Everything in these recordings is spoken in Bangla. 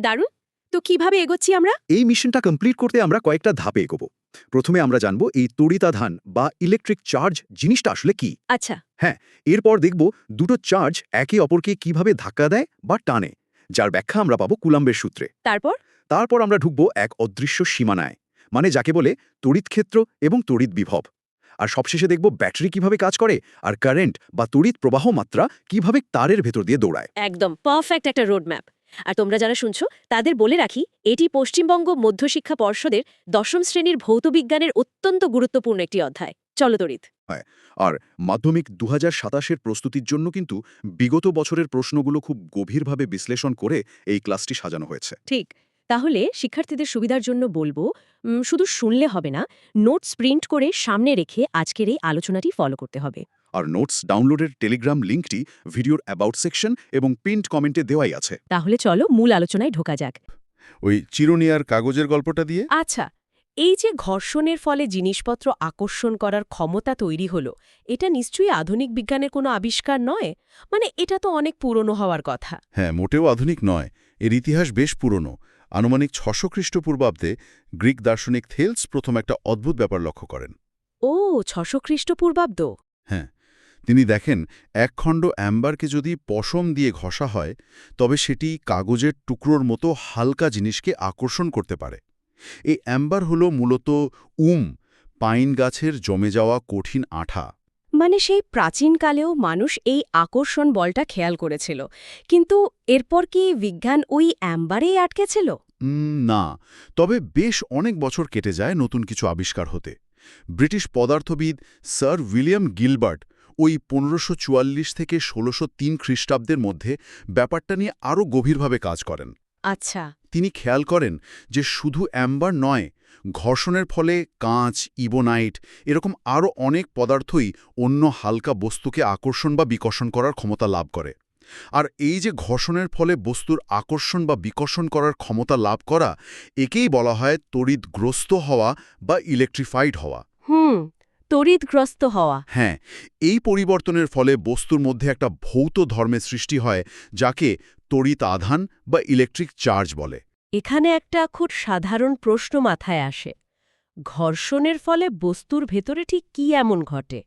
দারুণ। তো কিভাবে এগোচ্ছি আমরা? এই মিশনটা কমপ্লিট করতে আমরা কয়েকটা ধাপে এগোবো। প্রথমে আমরা জানব এই তড়িতাধান বা ইলেকট্রিক চার্জ জিনিসটা আসলে কি। আচ্ছা। হ্যাঁ, এরপর দেখব দুটো চার্জ একে অপরকে কিভাবে ধাক্কা দেয় বা টানে, যার ব্যাখ্যা আমরা পাবো কুলাম্বের সূত্রে। তারপর? তারপর আমরা ঢুকবো এক অদৃশ্য সীমানায়, মানে যাকে বলে তড়িৎ ক্ষেত্র এবং তড়িৎ বিভব। আর সবশেষে দেখব ব্যাটারি কিভাবে কাজ করে আর কারেন্ট বা তড়িৎ প্রবাহ মাত্রা কিভাবে তারের ভেতর দিয়ে দৌড়ায়। একদম পারফেক্ট একটা রোড ম্যাপ। আর তোমরা যারা শুনছো তাদের বলে রাখি, এটি পশ্চিমবঙ্গ মধ্যশিক্ষা পর্ষদের ১০ম শ্রেণীর ভৌতবিজ্ঞানের অত্যন্ত গুরুত্বপূর্ণ একটি অধ্যায়। চলো তড়িৎ। আর মাধ্যমিক ২০২৭-এর প্রস্তুতির জন্য কিন্তু বিগত বছরের প্রশ্নগুলো খুব গভীরভাবে বিশ্লেষণ করে এই ক্লাসটি সাজানো হয়েছে। ঠিক। তাহলে শিক্ষার্থীদের সুবিধার জন্য বলবো, শুধু শুনলে হবে না, নোটস প্রিন্ট করে সামনে রেখে আজকের এই আলোচনাটি ফলো করতে হবে। আর নোটস ডাউনলোডের টেলিগ্রাম লিঙ্কটি ভিডিওর অ্যাবাউট সেকশন এবং পিন্ড কমেন্টে দেওয়াই আছে। তাহলে চলো মূল আলোচনায় ঢোকা যাক। ওই চিরুনি আর কাগজের গল্পটা দিয়ে। আচ্ছা, এই যে ঘর্ষণের ফলে জিনিসপত্র আকর্ষণ করার ক্ষমতা তৈরি হলো, এটা নিশ্চয়ই আধুনিক বিজ্ঞানের কোনো আবিষ্কার নয়। মানে এটা তো অনেক পুরনো হওয়ার কথা। হ্যাঁ, মোটেও আধুনিক নয়। এর ইতিহাস বেশ পুরনো। আনুমানিক ৬০০ খ্রিস্টপূর্বাব্দে গ্রিক দার্শনিক থেলস প্রথম একটা অদ্ভুত ব্যাপার লক্ষ্য করেন। ও, ৬০০ খ্রিস্টপূর্বাব্দ। হ্যাঁ, তিনি দেখেন এক খণ্ড অ্যাম্বারকে যদি পশম দিয়ে ঘষা হয় তবে সেটি কাগজের টুকরোর মতো হালকা জিনিসকে আকর্ষণ করতে পারে। এই অ্যাম্বার হলো মূলত পাইন গাছের জমে যাওয়া কঠিন আঠা। মানে সেই প্রাচীনকালেও মানুষ এই আকর্ষণ বলটা খেয়াল করেছিল, কিন্তু এরপর কি বিজ্ঞান ওই অ্যাম্বারেই আটকেছিল? না, তবে বেশ অনেক বছর কেটে যায় নতুন কিছু আবিষ্কার হতে। ব্রিটিশ পদার্থবিদ স্যার উইলিয়াম গিলবার্ট ওই ১৫৪৪ থেকে ১৬০৩ খ্রিস্টাব্দের মধ্যে ব্যাপারটা নিয়ে আরও গভীরভাবে কাজ করেন। আচ্ছা। তিনি খেয়াল করেন যে শুধু অ্যাম্বার নয়, ঘর্ষণের ফলে কাঁচ, ইবোনাইট এরকম আরও অনেক পদার্থই অন্য হালকা বস্তুকে আকর্ষণ বা বিকর্ষণ করার ক্ষমতা লাভ করে। আর এই যে ঘর্ষণের ফলে বস্তুর আকর্ষণ বা বিকর্ষণ করার ক্ষমতা লাভ করা, একেই বলা হয় তড়িৎগ্রস্ত হওয়া বা ইলেকট্রিফাইড হওয়া। তড়িৎগ্রস্ত হওয়া। হ্যাঁ, এই পরিবর্তনের ফলে বস্তুর মধ্যে একটা ভৌত ধর্মের সৃষ্টি হয়, যাকে তড়িৎ আধান বা ইলেকট্রিক চার্জ বলে। এখানে একটা খুব সাধারণ প্রশ্ন মাথায় আসে, ঘর্ষণের ফলে বস্তুর ভেতরে ঠিক কি এমন ঘটে?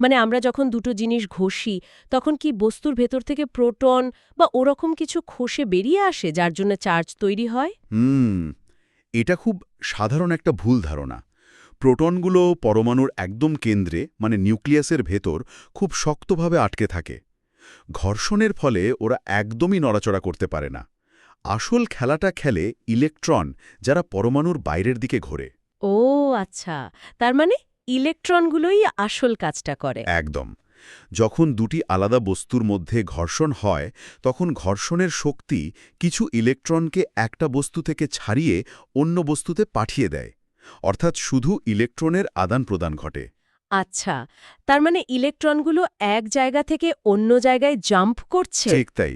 মানে আমরা যখন দুটো জিনিস ঘষি, তখন কি বস্তুর ভেতর থেকে প্রোটন বা ওরকম কিছু খসে বেরিয়ে আসে যার জন্য চার্জ তৈরি হয়? এটা খুব সাধারণ একটা ভুল ধারণা। প্রোটনগুলো পরমাণুর একদম কেন্দ্রে, মানে নিউক্লিয়াসের ভেতর খুব শক্তভাবে আটকে থাকে। ঘর্ষণের ফলে ওরা একদমই নড়াচড়া করতে পারে না। আসল খেলাটা খেলে ইলেকট্রন, যারা পরমাণুর বাইরের দিকে ঘোরে। ও আচ্ছা, তার মানে ইলেকট্রনগুলোই আসল কাজটা করে। একদম। যখন দুটি আলাদা বস্তুর মধ্যে ঘর্ষণ হয়, তখন ঘর্ষণের শক্তি কিছু ইলেকট্রনকে একটা বস্তু থেকে ছাড়িয়ে অন্য বস্তুতে পাঠিয়ে দেয়। অর্থাৎ শুধু ইলেকট্রনের আদান প্রদান ঘটে। আচ্ছা, তার মানে ইলেকট্রনগুলো এক জায়গা থেকে অন্য জায়গায় জাম্প করছে। ঠিক তাই।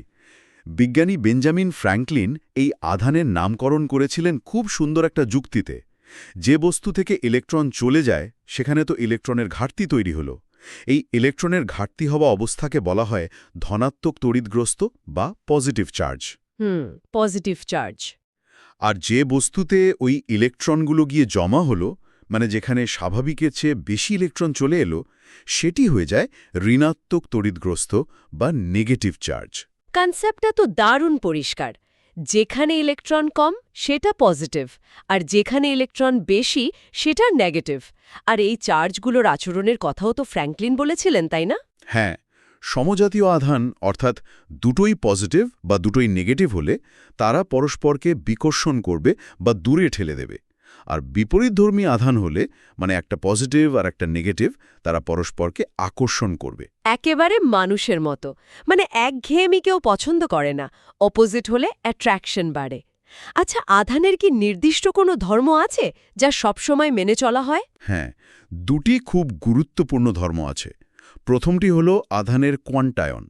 বিজ্ঞানী বেঞ্জামিন ফ্র্যাঙ্কলিন এই আধানের নামকরণ করেছিলেন খুব সুন্দর একটা যুক্তিতে। যে বস্তু থেকে ইলেকট্রন চলে যায়, সেখানে তো ইলেকট্রনের ঘাটতি তৈরি হলো। এই ইলেকট্রনের ঘাটতি হওয়া অবস্থাকে বলা হয় ধনাত্মক তড়িৎগ্রস্ত বা পজিটিভ চার্জ। Positive charge. আর যে বস্তুতে ওই ইলেকট্রনগুলো গিয়ে জমা হলো, মানে যেখানে স্বাভাবিকের চেয়ে বেশি ইলেকট্রন চলে এলো, সেটি হয়ে যায় ঋণাত্মক তড়িৎগ্রস্ত বা নেগেটিভ চার্জ। কনসেপ্টটা তো দারুণ পরিষ্কার। যেখানে ইলেকট্রন কম সেটা পজিটিভ, আর যেখানে ইলেকট্রন বেশি সেটা নেগেটিভ। আর এই চার্জগুলোর আচরণের কথাও তো ফ্র্যাঙ্কলিন বলেছিলেন, তাই না? হ্যাঁ, সমজাতীয় আধান অর্থাৎ দুটোই পজিটিভ বা দুটোই নেগেটিভ হলে তারা পরস্পরকে বিকর্ষণ করবে বা দূরে ঠেলে দেবে। আর বিপরীতধর্মী আধান হলে, মানে একটা পজিটিভ আর একটা নেগেটিভ, তারা পরস্পরকে আকর্ষণ করবে। একেবারে মানুষের মতো। মানে একঘেয়েমি কেউ পছন্দ করে না, অপোজিট হলে অ্যাট্রাকশন বাড়ে। আচ্ছা, আধানের কি নির্দিষ্ট কোনো ধর্ম আছে যা সবসময় মেনে চলা হয়? হ্যাঁ, দুটি খুব গুরুত্বপূর্ণ ধর্ম আছে। প্রথমটি হল আধানের কোয়ান্টায়ন।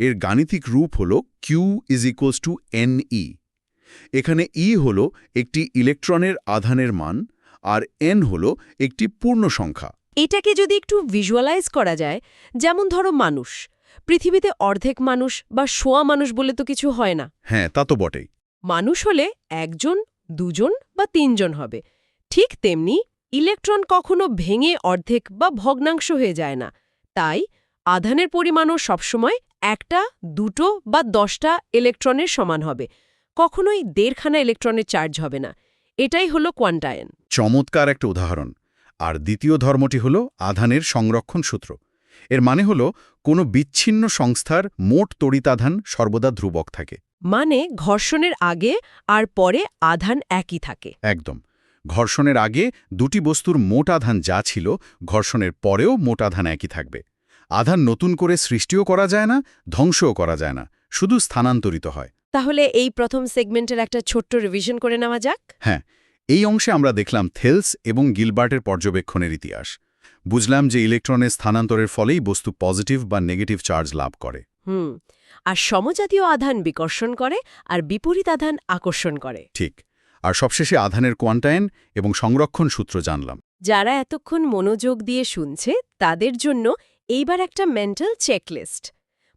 এর গাণিতিক রূপ হল Q=NE। এখানে E হল একটি ইলেকট্রনের আধানের মান, আর N হল একটি পূর্ণ সংখ্যা। এটাকে যদি একটু ভিজুয়ালাইজ করা যায়, যেমন ধরো মানুষ, পৃথিবীতে অর্ধেক মানুষ বা সোয়া মানুষ বলে তো কিছু হয় না। হ্যাঁ, তা তো বটেই। মানুষ হলে একজন, দুজন বা তিনজন হবে। ঠিক তেমনি ইলেকট্রন কখনো ভেঙে অর্ধেক বা ভগ্নাংশ হয়ে যায় না। তাই আধানের পরিমাণও সবসময় একটা, দুটো বা 10টা ইলেকট্রনের সমান হবে। কখনোই 1.5খানা ইলেকট্রনের চার্জ হবে না। এটাই হলো কোয়ান্টায়ন। চমৎকার একটা উদাহরণ। আর দ্বিতীয় ধর্মটি হল আধানের সংরক্ষণ সূত্র। এর মানে হল কোনো বিচ্ছিন্ন সংস্থার মোট তড়িতাধান সর্বদা ধ্রুবক থাকে। মানে ঘর্ষণের আগে আর পরে আধান একই থাকে। একদম। ঘর্ষণের আগে দুটি বস্তুর মোট আধান যা ছিল, ঘর্ষণের পরেও মোট আধান একই থাকবে। আধান নতুন করে সৃষ্টিও করা যায় না, ধ্বংসও করা যায় না, শুধু স্থানান্তরিত হয়। তাহলে এই প্রথম সেগমেন্টের একটা ছোট্ট রিভিশন করে নেওয়া যাক। হ্যাঁ, এই অংশে আমরা দেখলাম থেলস এবং গিলবার্টের পর্যবেক্ষণের ইতিহাস। বুঝলাম যে ইলেকট্রনের স্থানান্তরের ফলেই বস্তু পজিটিভ বা নেগেটিভ চার্জ লাভ করে। আর সমজাতীয় আধান বিকর্ষণ করে আর বিপরীত আধান আকর্ষণ করে। ঠিক। আর সবশেষে আধানের কোয়ান্টায়ন এবং সংরক্ষণ সূত্র জানলাম। যারা এতক্ষণ মনোযোগ দিয়ে শুনছে তাদের জন্য এইবার একটা মেন্টাল চেকলিস্ট,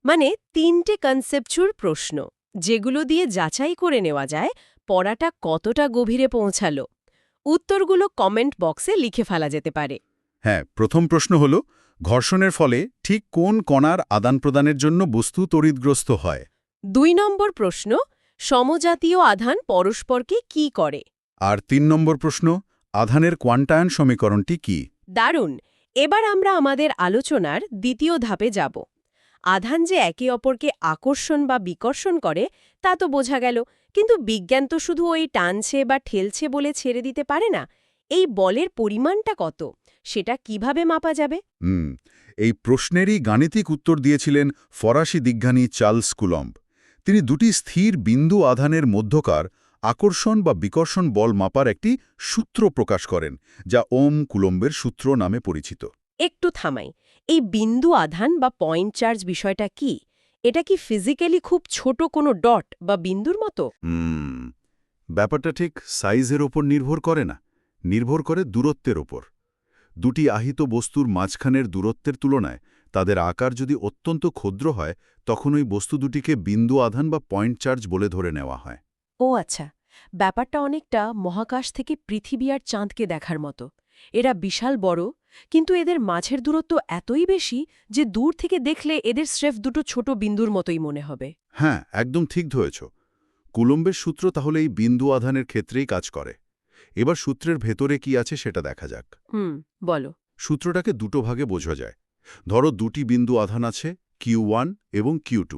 মানে 3টে কনসেপচুয়াল প্রশ্ন, যেগুলো দিয়ে যাচাই করে নেওয়া যায় পড়াটা কতটা গভীরে পৌঁছালো। উত্তরগুলো কমেন্ট বক্সে লিখে ফেলা যেতে পারে। হ্যাঁ, প্রথম প্রশ্ন হল, ঘর্ষণের ফলে ঠিক কোন কণার আদান প্রদানের জন্য বস্তু তড়িৎগ্রস্ত হয়? 2 নম্বর প্রশ্ন, সমজাতীয় আধান পরস্পরকে কি করে? আর 3 নম্বর প্রশ্ন, আধানের কোয়ান্টায়ন সমীকরণটি কি? দারুণ! এবার আমরা আমাদের আলোচনার দ্বিতীয় ধাপে যাব। আধান যে একে অপরকে আকর্ষণ বা বিকর্ষণ করে তা তো বোঝা গেল, কিন্তু বিজ্ঞান তো শুধু ওই টানছে বা ঠেলছে বলে ছেড়ে দিতে পারে না। এই বলের পরিমাণটা কত, সেটা কিভাবে মাপা যাবে? এই প্রশ্নেরই গাণিতিক উত্তর দিয়েছিলেন ফরাসি বিজ্ঞানী চার্লস কুলম্ব। তিনি দুটি স্থির বিন্দু আধানের মধ্যকার আকর্ষণ বা বিকর্ষণ বল মাপার একটি সূত্র প্রকাশ করেন, যা ওম কুলম্বের সূত্র নামে পরিচিত। একটু থামাই, এই বিন্দু আধান বা পয়েন্ট চার্জ বিষয়টা কি? এটা কি ফিজিক্যালি খুব ছোট কোনো ডট বা বিন্দুর মতো? ব্যাপারটা ঠিক সাইজের ওপর নির্ভর করে না, নির্ভর করে দূরত্বের ওপর। দুটি আহিত বস্তুর মাঝখানের দূরত্বের তুলনায় তাদের আকার যদি অত্যন্ত ক্ষুদ্র হয়, তখন ওই বস্তু দুটিকে বিন্দু আধান বা পয়েন্ট চার্জ বলে ধরে নেওয়া হয়। ও আচ্ছা, ব্যাপারটা অনেকটা মহাকাশ থেকে পৃথিবী আর চাঁদকে দেখার মতো। এরা বিশাল বড়, কিন্তু এদের মাঝের দূরত্ব এতই বেশি যে দূর থেকে দেখলে এদের স্রেফ দুটো ছোট বিন্দুর মতোই মনে হবে। হ্যাঁ, একদম ঠিক ধরেছ। কুলম্বের সূত্র তাহলে এই বিন্দু আধানের ক্ষেত্রেই কাজ করে। এবার সূত্রের ভেতরে কি আছে সেটা দেখা যাক। বলো। সূত্রটাকে দুটো ভাগে বোঝা যায়। ধরো দুটি বিন্দু আধান আছে, Q1 এবং Q2।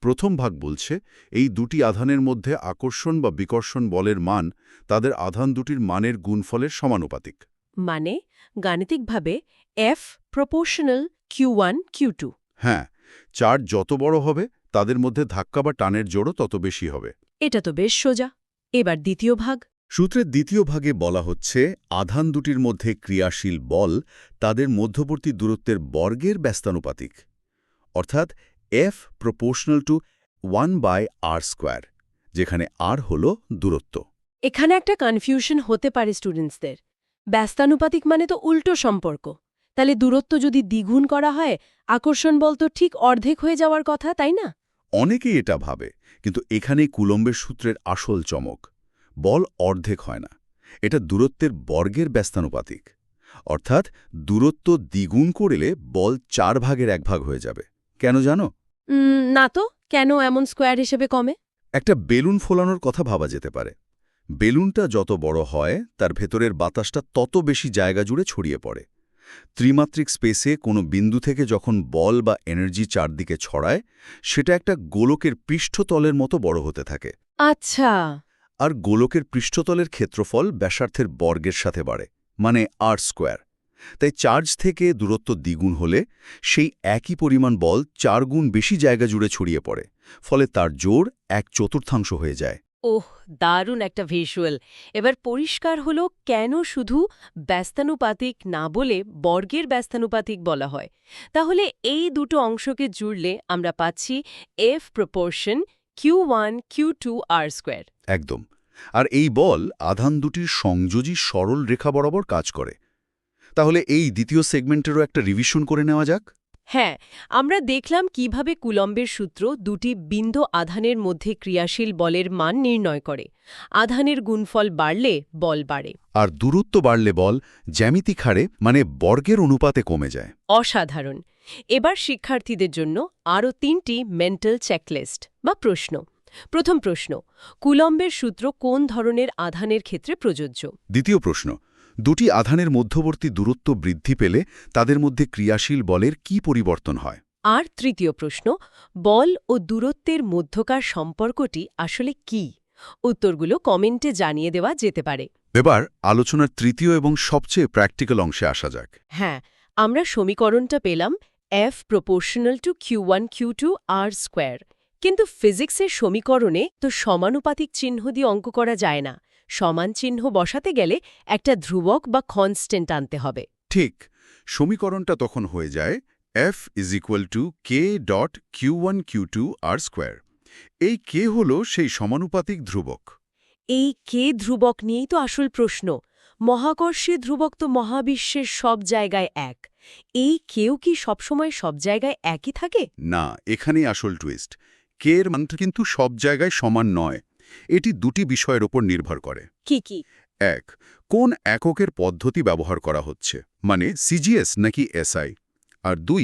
প্রথম ভাগ বলছে এই দুটি আধানের মধ্যে আকর্ষণ বা বিকর্ষণ বলের মান তাদের আধান দুটির মানের গুণফলের সমানুপাতিক। মানে গাণিতিকভাবে F প্রপোর্শনাল Q1 Q2। হ্যাঁ, চার্জ যত বড় হবে তাদের মধ্যে ধাক্কা বা টানের জোড়ও তত বেশি হবে। এটা তো বেশ সোজা। এবার দ্বিতীয় ভাগ। সূত্রের দ্বিতীয় ভাগে বলা হচ্ছে আধান দুটির মধ্যে ক্রিয়াশীল বল তাদের মধ্যবর্তী দূরত্বের বর্গের ব্যস্তানুপাতিক, অর্থাৎ F প্রপোর্শনাল টু 1/r², যেখানে r হল দূরত্ব। এখানে একটা কনফিউশন হতে পারে স্টুডেন্টসদের। ব্যস্তানুপাতিক মানে তো উল্টো সম্পর্ক। তাহলে দূরত্ব যদি দ্বিগুণ করা হয়, আকর্ষণ বল তো ঠিক অর্ধেক হয়ে যাওয়ার কথা, তাই না? অনেকেই এটা ভাবে, কিন্তু এখানেই কুলম্বের সূত্রের আসল চমক। বল অর্ধেক হয় না, এটা দূরত্বের বর্গের ব্যস্তানুপাতিক। অর্থাৎ দূরত্ব দ্বিগুণ করলে বল 1/4 হয়ে যাবে। কেন জানো? না তো, কেন এমন স্কোয়ার হিসেবে কমে? একটা বেলুন ফোলানোর কথা ভাবা যেতে পারে। বেলুনটা যত বড় হয় তার ভেতরের বাতাসটা তত বেশি জায়গা জুড়ে ছড়িয়ে পড়ে। ত্রিমাত্রিক স্পেসে কোনো বিন্দু থেকে যখন বল বা এনার্জি চারদিকে ছড়ায়, সেটা একটা গোলকের পৃষ্ঠতলের মতো বড় হতে থাকে। আচ্ছা। আর গোলকের পৃষ্ঠতলের ক্ষেত্রফল ব্যাসার্ধের বর্গের সাথে বাড়ে, মানে r²। তাই চার্জ থেকে দূরত্ব দ্বিগুণ হলে সেই একই পরিমাণ বল 4 গুণ বেশি জায়গা জুড়ে ছড়িয়ে পড়ে, ফলে তার জোর 1/4 হয়ে যায়। ওহ, দারুণ একটা ভিজুয়াল। এবার পরিষ্কার হলো কেন শুধু ব্যস্তানুপাতিক না বলে বর্গের ব্যস্তানুপাতিক বলা হয়। তাহলে এই দুটো অংশকে জুড়লে আমরা পাচ্ছি F proportion Q1 Q2 r²। একদম। আর এই বল আধান দুটির সংযোজী সরল রেখা বরাবর কাজ করে। তাহলে এই দ্বিতীয় সেগমেন্টেরও একটা রিভিশন করে নেওয়া যাক। হ্যাঁ, আমরা দেখলাম কিভাবে কুলম্বের সূত্র দুটি বিন্দু আধানের মধ্যে ক্রিয়াশীল বলের মান নির্ণয় করে। আধানের গুণফল বাড়লে বল বাড়ে। আর দূরত্ব বাড়লে বল জ্যামিতিক হারে মানে বর্গের অনুপাতে কমে যায়। অসাধারণ। এবার শিক্ষার্থীদের জন্য আরও 3টি মেন্টাল চেকলিস্ট বা প্রশ্ন। প্রথম প্রশ্ন, কুলম্বের সূত্র কোন ধরনের আধানের ক্ষেত্রে প্রযোজ্য? দ্বিতীয় প্রশ্ন, দুটি আধানের মধ্যবর্তী দূরত্ব বৃদ্ধি পেলে তাদের মধ্যে ক্রিয়াশীল বলের কি পরিবর্তন হয়? আর তৃতীয় প্রশ্ন, বল ও দূরত্বের মধ্যকার সম্পর্কটি আসলে কি? উত্তরগুলো কমেন্টে জানিয়ে দেওয়া যেতে পারে। এবার আলোচনার তৃতীয় এবং সবচেয়ে প্র্যাকটিক্যাল অংশে আসা যাক। হ্যাঁ, আমরা সমীকরণটা পেলাম F proportional to Q1 Q2 R square. কিন্তু ফিজিক্সের সমীকরণে তো সমানুপাতিক চিহ্ন দিয়ে অঙ্ক করা যায় না। সমান চিহ্ন বসাতে গেলে একটা ধ্রুবক বা কনস্ট্যান্ট আনতে হবে। ঠিক, সমীকরণটা তখন হয়ে যায় F = k.Q1 Q2 R square. এই k হল সেই সমানুপাতিক ধ্রুবক। এই কে ধ্রুবক নিয়েই তো আসল প্রশ্ন। মহাকর্ষীয় ধ্রুবক তো মহাবিশ্বের সব জায়গায় এক। এই কেউ কি সবসময় সব জায়গায় একই থাকে? না, এখানেই আসল টুইস্ট। k এর মানটা কিন্তু সব জায়গায় সমান নয়। এটি দুটি বিষয়ের ওপর নির্ভর করে। কি কি? এক, কোন এককের পদ্ধতি ব্যবহার করা হচ্ছে, মানে সিজিএস নাকি এসআই। আর দুই,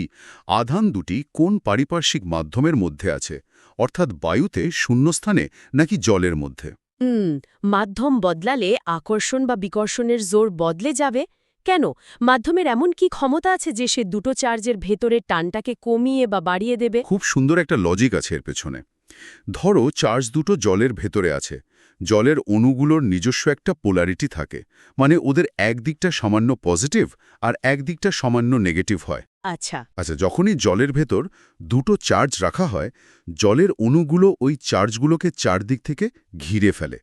আধান দুটি কোন পারিপার্শ্বিক মাধ্যমের মধ্যে আছে, অর্থাৎ বায়ুতে, শূন্যস্থানে নাকি জলের মধ্যে। মাধ্যম বদলালে আকর্ষণ বা বিকর্ষণের জোর বদলে যাবে কেন? মাধ্যমের এমন কি ক্ষমতা আছে যে সে দুটো চার্জের ভেতরের টানটাকে কমিয়ে বা বাড়িয়ে দেবে? খুব সুন্দর একটা লজিক আছে এর পেছনে। ধরো চার্জ দুটো জলের ভেতরে আছে। জলের অণুগুলোর নিজস্ব একটা পোলারিটি থাকে, মানে ওদের একদিকটা সামান্য পজিটিভ আর একদিকটা সামান্য নেগেটিভ হয়। আচ্ছা। যখনই জলের ভেতর দুটো চার্জ রাখা হয়, জলের অণুগুলো ওই চার্জগুলোকে চারদিক থেকে ঘিরে ফেলে।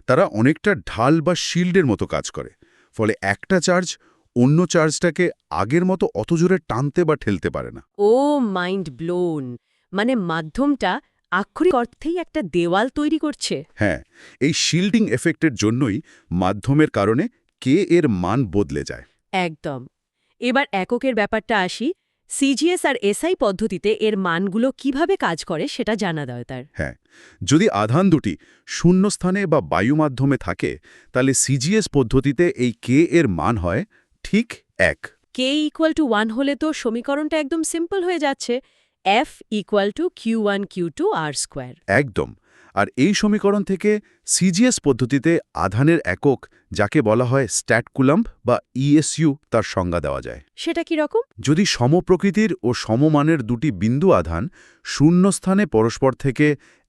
তারা অনেকটা ঢাল বা শিল্ডের মতো কাজ করে। ফলে একটা চার্জ অন্য চার্জটাকে আগের মতো অত জোরে টানতে বা ঠেলতে পারে না। ও মাইন্ড ব্লোন! মানে মাধ্যমটা আক্ষরিক অর্থেই একটা দেওয়াল তৈরি করছে। হ্যাঁ, এই শিল্ডিং এফেক্টের জন্যই মাধ্যমের কারণে কে এর মান বদলে যায়। একদম। এবার এককের ব্যাপারটা আসি। সিজিএস আর এসআই পদ্ধতিতে এর মানগুলো কিভাবে কাজ করে সেটা জানা দরকার। হ্যাঁ, যদি আধান দুটি শূন্যস্থানে বা বায়ু মাধ্যমে থাকে, তাহলে সিজিএস পদ্ধতিতে এই কে এর মান হয় ঠিক 1। কে = 1 হলে তো সমীকরণটা একদম সিম্পল হয়ে যাচ্ছে। F = Q1 Q2 R square. একদম। আর এই সমীকরণ থেকে সিজিএস পদ্ধতিতে আধানের একক, যাকে বলা হয় স্ট্যাটকুলাম্ব বা ইএসইউ, তার সংজ্ঞা দেওয়া যায়। সেটা কি রকম? যদি সমপ্রকৃতির ও সমমানের দুটি বিন্দু আধান শূন্যস্থানে পরস্পর থেকে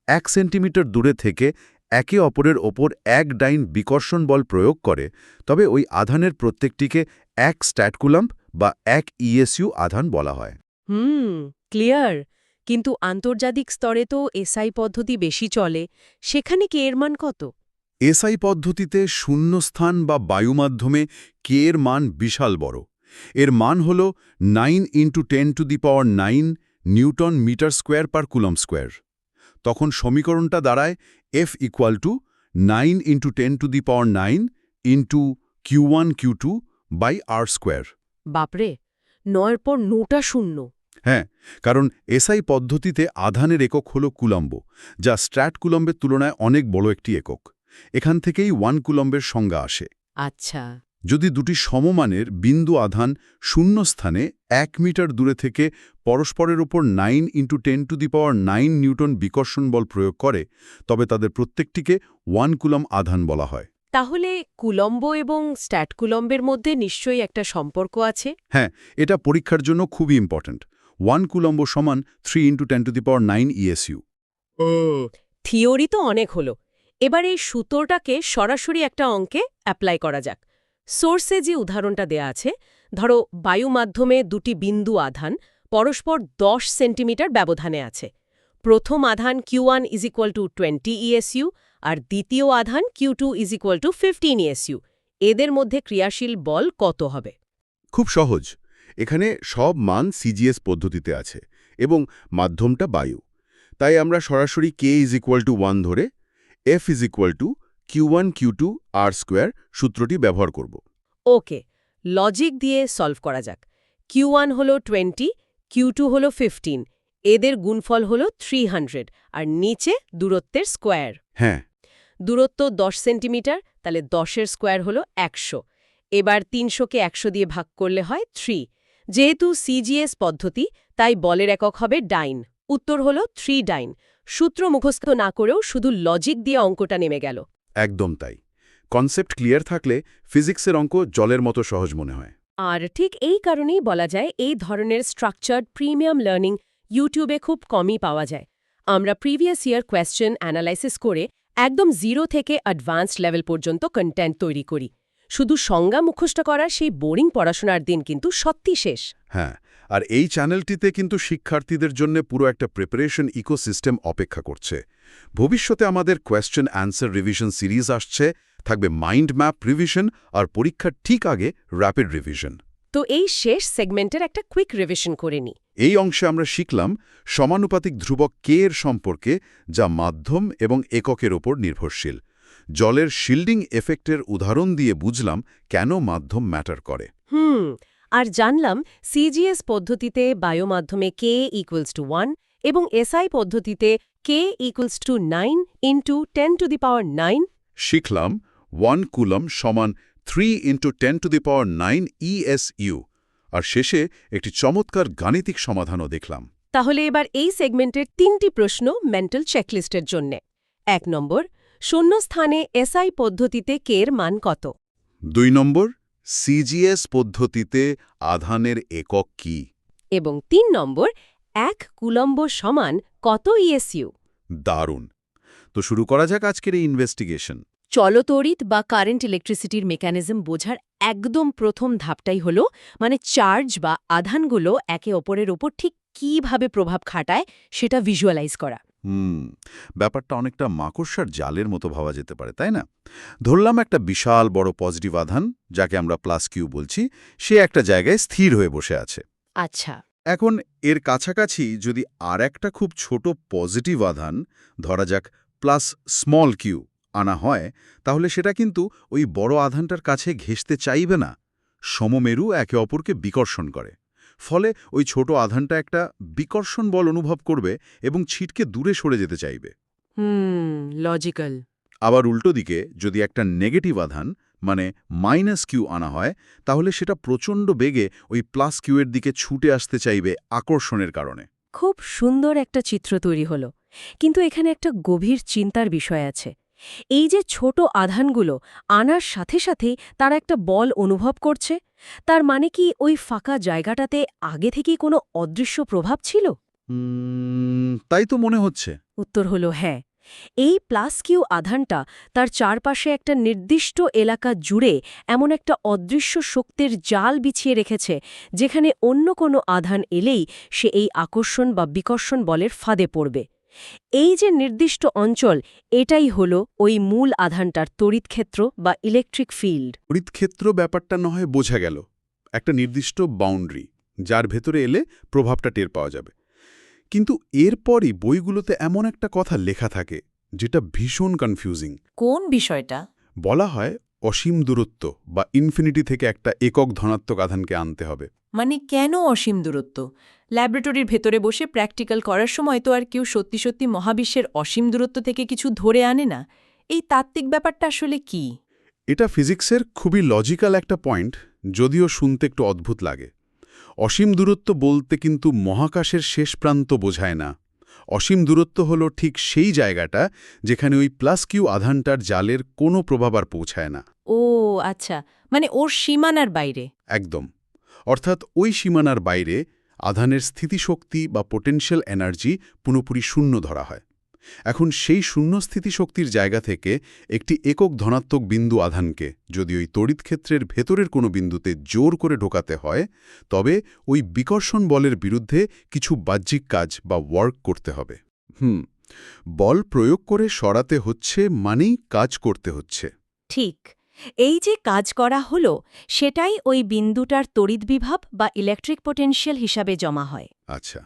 1 সেন্টিমিটার দূরে থেকে একে অপরের ওপর এক ডাইন বিকর্ষণ বল প্রয়োগ করে, তবে ওই আধানের প্রত্যেকটিকে এক স্ট্যাটকুলাম্ব বা এক ইএসইউ আধান বলা হয়। ক্লিয়ার। কিন্তু আন্তর্জাতিক স্তরে তো এসআই পদ্ধতি বেশি চলে। সেখানে কে এর মান কত? এসআই পদ্ধতিতে শূন্যস্থান বা বায়ুমাধ্যমে কে এর মান বিশাল বড়। এর মান হল 9 × 10⁹ newton metre square per coulomb square. তখন সমীকরণটা দাঁড়ায় F = 9 × 10⁹ Q1 Q2 R square. বাপরে, 9 পর 9টা শূন্য। হ্যাঁ, কারণ এসআই পদ্ধতিতে আধানের একক হল কুলম্ব, যা স্ট্র্যাট কুলম্বের তুলনায় অনেক বড় একটি একক। এখান থেকেই 1 কুলম্বের সংজ্ঞা আসে। আচ্ছা। যদি দুটি সমমানের বিন্দু আধান শূন্যস্থানে 1 মিটার দূরে থেকে পরস্পরের ওপর 9 × 10⁹ নিউটন বিকর্ষণ বল প্রয়োগ করে, তবে তাদের প্রত্যেকটিকে 1 কুলম্ব আধান বলা হয়। তাহলে কুলম্ব এবং স্ট্যাটকুলম্বের মধ্যে নিশ্চয়ই একটা সম্পর্ক আছে? হ্যাঁ, এটা পরীক্ষার জন্য খুবই ইম্পর্ট্যান্ট। 1 কুলম্ব সমান 3 × 10⁹ ইএসইউ। থিওরি তো অনেক হলো। এবার এই সূত্রটাকে সরাসরি একটা অঙ্কে অ্যাপ্লাই করা যাক। সোর্সে যে উদাহরণটা দেয়া আছে, ধরো বায়ু মাধ্যমে দুটি বিন্দু আধান পরস্পর 10 সেন্টিমিটার ব্যবধানে আছে। প্রথম আধান Q1 = 20 ইএসইউ আর দ্বিতীয় আধান Q2 = 15 ইএসইউ। এদের মধ্যে ক্রিয়াশীল বল কত হবে? খুব সহজ। এখানে সব মান সিজিএস পদ্ধতিতে আছে এবং মাধ্যমটা বায়ু। তাই আমরা সরাসরি k = 1 ধরে F = Q1 Q2 R square সূত্রটি ব্যবহার করব। ওকে, লজিক দিয়ে সলভ করা যাক। Q1 হলো 20, Q2 হলো 15, এদের গুণফল হলো 300, আর নিচে দূরত্বের স্কোয়ার। হ্যাঁ, দূরত্ব 10 সেন্টিমিটার, তাহলে 10-এর স্কোয়ার হলো 100। এবার 300কে 100 দিয়ে ভাগ করলে হয় 3। যেহেতু সিজিএস পদ্ধতি, তাই বলের একক হবে ডাইন। উত্তর হলো 3 ডাইন। সূত্র মুখস্থ না করেও শুধু লজিক দিয়ে অঙ্কটা নেমে গেল। একদম তাই। কনসেপ্ট ক্লিয়ার থাকলে ফিজিক্সের অঙ্ক জলের মতো সহজ মনে হয়। আর ঠিক এই কারণেই বলা যায় এই ধরনের স্ট্রাকচার্ড প্রিমিয়াম লার্নিং ইউটিউবে খুব কমই পাওয়া যায়। আমরা প্রিভিয়াস ইয়ার কোয়েশ্চেন অ্যানালাইসিস করে একদম 0 থেকে অ্যাডভান্সড লেভেল পর্যন্ত কন্টেন্ট তৈরি করি। শুধু সংজ্ঞা মুখস্থ করার সেই বোরিং পড়াশোনার দিন কিন্তু সত্যি শেষ। হ্যাঁ, আর এই চ্যানেলটিতে কিন্তু শিক্ষার্থীদের জন্য পুরো একটা প্রিপারেশন ইকোসিস্টেম অপেক্ষা করছে। ভবিষ্যতে আমাদের কোয়েশ্চেন অ্যান্সার রিভিশন সিরিজ আসছে, থাকবে মাইন্ড ম্যাপ রিভিশন আর পরীক্ষার ঠিক আগে র্যাপিড রিভিশন। তো এই শেষ সেগমেন্টের একটা কুইক রিভিশন করে নিই। এই অংশে আমরা শিখলাম সমানুপাতিক ধ্রুবক কে এর সম্পর্কে, যা মাধ্যম এবং এককের ওপর নির্ভরশীল। জলের শিল্ডিং এফেক্টের উদাহরণ দিয়ে বুঝলাম কেন মাধ্যম ম্যাটার করে। আর জানলাম সিজিএস পদ্ধতিতে বায়ুমাধ্যমে K = 1 এবং SI পদ্ধতিতে K = 9 × 10⁹ শিখলাম 1 কুলম সমান 3 × 10⁹ ESU, আর শেষে একটি চমৎকার গাণিতিক সমাধানও দেখলাম। তাহলে এবার এই সেগমেন্টের 3টি প্রশ্ন মেন্টাল চেকলিস্টের জন্যে। 1 নম্বর, শূন্যস্থানে SI পদ্ধতিতে K এর মান কত? 2 নম্বর, সিজিএস পদ্ধতিতে আধানের একক কি? এবং 3 নম্বর, 1 কুলম্ব সমান কত ESU? দারুণ। তো শুরু করা যাক আজকের এই ইনভেস্টিগেশন। চলতড়িৎ বা কারেন্ট ইলেকট্রিসিটির মেকানিজম বোঝার একদম প্রথম ধাপটাই হলো চার্জ বা আধানগুলো একে অপরের ওপর ঠিক কীভাবে প্রভাব খাটায় সেটা ভিজুয়ালাইজ করা। ব্যাপারটা অনেকটা মাকড়সার জালের মতো ভাবা যেতে পারে, তাই না? ধরলাম একটা বিশাল বড় পজিটিভ আধান, যাকে আমরা +Q বলছি, সে একটা জায়গায় স্থির হয়ে বসে আছে। আচ্ছা। এখন এর কাছাকাছি যদি আর একটা খুব ছোট পজিটিভ আধান, ধরা যাক +q আনা হয়, তাহলে সেটা কিন্তু ওই বড় আধানটার কাছে ঘেঁষতে চাইবে না। সমমেরু একে অপরকে বিকর্ষণ করে। ফলে ওই ছোট আধানটা একটা বিকর্ষণ বল অনুভব করবে এবং ছিটকে দূরে সরে যেতে চাইবে। লজিক্যাল। আবার উল্টো দিকে যদি একটা নেগেটিভ আধান মানে -q আনা হয়, তাহলে সেটা প্রচণ্ড বেগে ওই +q এর দিকে ছুটে আসতে চাইবে আকর্ষণের কারণে। খুব সুন্দর একটা চিত্র তৈরি হলো, কিন্তু এখানে একটা গভীর চিন্তার বিষয় আছে। এই যে ছোট আধানগুলো আনার সাথে সাথেই তারা একটা বল অনুভব করছে, তার মানে কি ওই ফাঁকা জায়গাটাতে আগে থেকেই কোনো অদৃশ্য প্রভাব ছিল? তাই তো মনে হচ্ছে। উত্তর হলো হ্যাঁ। এই +q আধানটা তার চারপাশে একটা নির্দিষ্ট এলাকা জুড়ে এমন একটা অদৃশ্য শক্তির জাল বিছিয়ে রেখেছে, যেখানে অন্য কোনো আধান এলেই সে এই আকর্ষণ বা বিকর্ষণ বলের ফাঁদে পড়বে। এই যে নির্দিষ্ট অঞ্চল, এটাই হলো ওই মূল আধানটার তড়িৎক্ষেত্র বা ইলেকট্রিক ফিল্ড। তড়িৎক্ষেত্র ব্যাপারটা না হয় বোঝা গেল, একটা নির্দিষ্ট বাউন্ডারি, যার ভেতরে এলে প্রভাবটা টের পাওয়া যাবে। কিন্তু এরপরই বইগুলোতে এমন একটা কথা লেখা থাকে যেটা ভীষণ কনফিউজিং। কোন বিষয়টা? বলা হয় অসীম দূরত্ব বা ইনফিনিটি থেকে একটা একক ধনাত্মক আধানকে আনতে হবে। মানে কেন অসীম দূরত্ব? ল্যাবরেটরির ভেতরে বসে প্র্যাকটিক্যাল করার সময় তো আর কেউ সত্যি সত্যি মহাবিশ্বের অসীম দূরত্ব থেকে কিছু ধরে আনে না। এই তাত্ত্বিক ব্যাপারটা আসলে কি? এটা ফিজিক্সের খুবই লজিক্যাল একটা পয়েন্ট, যদিও শুনতে একটু অদ্ভুত লাগে। অসীম দূরত্ব বলতে কিন্তু মহাকাশের শেষ প্রান্ত বোঝায় না। অসীম দূরত্ব হলো ঠিক সেই জায়গাটা যেখানে ওই +q আধানটার জালের কোনো প্রভাব আর পৌঁছায় না। ও আচ্ছা, মানে ওর সীমানার বাইরে। একদম। অর্থাৎ ওই সীমানার বাইরে আধানের স্থিতিশক্তি বা পোটেনশিয়াল এনার্জি পুরোপুরি শূন্য ধরা হয়। এখন সেই শূন্য স্থিতিশক্তির জায়গা থেকে একটি একক ধনাত্মক বিন্দু আধানকে যদি ওই তড়িৎক্ষেত্রের ভেতরের কোনো বিন্দুতে জোর করে ঢোকাতে হয়, তবে ওই বিকর্ষণ বলের বিরুদ্ধে কিছু বাহ্যিক কাজ বা ওয়ার্ক করতে হবে। বল প্রয়োগ করে সরাতে হচ্ছে মানেই কাজ করতে হচ্ছে। ঠিক। এই যে কাজ করা হলো, সেটাই ওই বিন্দুটার তড়িৎ বিভব বা ইলেকট্রিক পোটেনশিয়াল হিসাবে জমা হয়। আচ্ছা,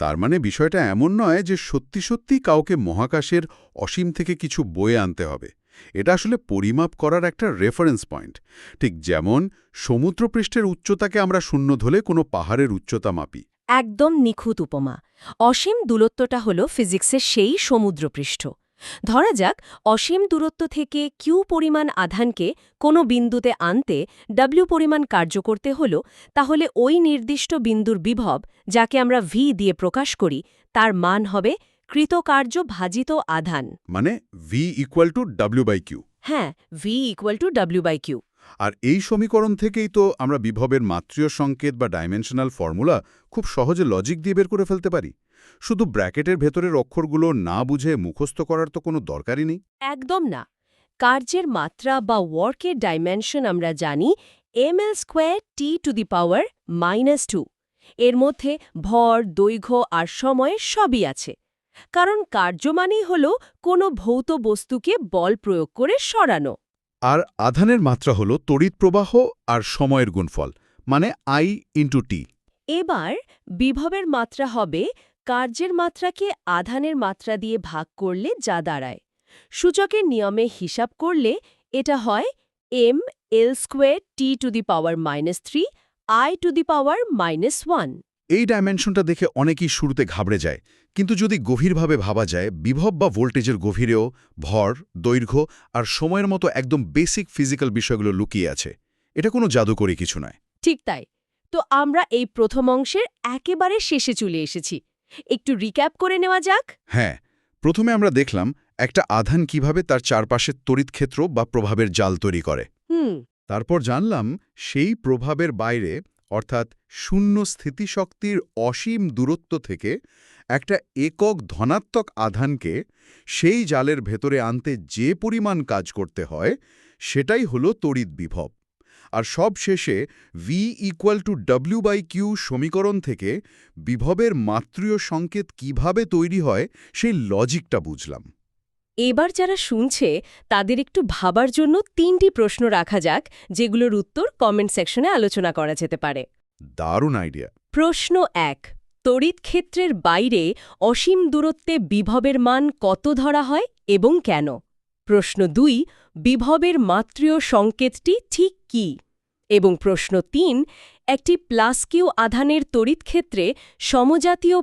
তার মানে বিষয়টা এমন নয় যে সত্যি সত্যি কাউকে মহাকাশের অসীম থেকে কিছু বয়ে আনতে হবে। এটা আসলে পরিমাপ করার একটা রেফারেন্স পয়েন্ট। ঠিক যেমন সমুদ্রপৃষ্ঠের উচ্চতাকে আমরা শূন্য ধরে কোনো পাহাড়ের উচ্চতা মাপি। একদম নিখুঁত উপমা। অসীম দূরত্বটা হল ফিজিক্সের সেই সমুদ্রপৃষ্ঠ। ধরা যাক অসীম দূরত্ব থেকে কিউ পরিমাণ আধানকে কোনো বিন্দুতে আনতে ডব্লিউ পরিমাণ কার্য করতে হল, তাহলে ওই নির্দিষ্ট বিন্দুর বিভব, যাকে আমরা ভি দিয়ে প্রকাশ করি, তার মান হবে কৃতকার্য ভাজিত আধান। মানে ভি ইকুয়াল টু W/Q। হ্যাঁ, ভি ইকুয়াল টু ডব্লিউ/কিউ। আর এই সমীকরণ থেকেই তো আমরা বিভবের মাত্রীয় সংকেত বা ডাইমেনশনাল ফর্মুলা খুব সহজে লজিক দিয়ে বের করে ফেলতে পারি। শুধু ব্র্যাকেটের ভেতরের অক্ষরগুলো না বুঝে মুখস্থ করার তো কোনো দরকারই নেই। একদম না। কার্যের মাত্রা বা ওয়ার্কের ডাইমেনশন আমরা জানি mL²T⁻²। এর মধ্যে ভর, দৈর্ঘ্য আর সময় সবই আছে। কারণ কার্য মানেই হল কোনো ভৌত বস্তুকে বল প্রয়োগ করে সরানো। আর আধানের মাত্রা হল তড়িৎ প্রবাহ আর সময়ের গুণফল, মানে I/T। এবার বিভবের মাত্রা হবে কার্যের মাত্রাকে আধানের মাত্রা দিয়ে ভাগ করলে যা দাঁড়ায়। সূচকের নিয়মে হিসাব করলে এটা হয় mL²T⁻³ I⁻⁻1। এই ডাইমেনশনটা দেখে অনেকেই শুরুতে ঘাবড়ে যায়, কিন্তু যদি গভীরভাবে ভাবা যায়, বিভব বা ভোল্টেজের গভীরেও ভর, দৈর্ঘ্য আর সময়ের মতো একদম বেসিক ফিজিক্যাল বিষয়গুলো লুকিয়ে আছে। এটা কোনো জাদুকরী কিছু নয়। ঠিক তাই। তো আমরা এই প্রথম অংশের একেবারে শেষে চলে এসেছি। একটু রিক্যাপ করে নেওয়া যাক। হ্যাঁ, প্রথমে আমরা দেখলাম একটা আধান কিভাবে তার চারপাশে তড়িৎক্ষেত্র বা প্রভাবের জাল তৈরি করে। তারপর জানলাম সেই প্রভাবের বাইরে, অর্থাৎ শূন্য স্থিতিশক্তির অসীম দূরত্ব থেকে একটা একক ধনাত্মক আধানকে সেই জালের ভেতরে আনতে যে পরিমাণ কাজ করতে হয়, সেটাই হলো তড়িৎ বিভব। আর সব শেষে ভি ইকুয়াল টু W/Q সমীকরণ থেকে বিভবের মাত্রীয় সংকেত কিভাবে তৈরি হয় সেই লজিকটা বুঝলাম। এবার যারা শুনছে তাদের একটু ভাবার জন্য ৩টি প্রশ্ন রাখা যাক, যেগুলোর উত্তর কমেন্ট সেকশনে আলোচনা করা যেতে পারে। দারুণ আইডিয়া। প্রশ্ন ১, তড়িৎ ক্ষেত্রের বাইরে অসীম দূরত্বে বিভবের মান কত ধরা হয় এবং কেন? প্রশ্ন ২, বিভবের মাত্রীয় সংকেতটি ঠিক কী? এবং প্রশ্ন ৩, একটি +Q আধানের তড়িৎ ক্ষেত্রে সমজাতীয়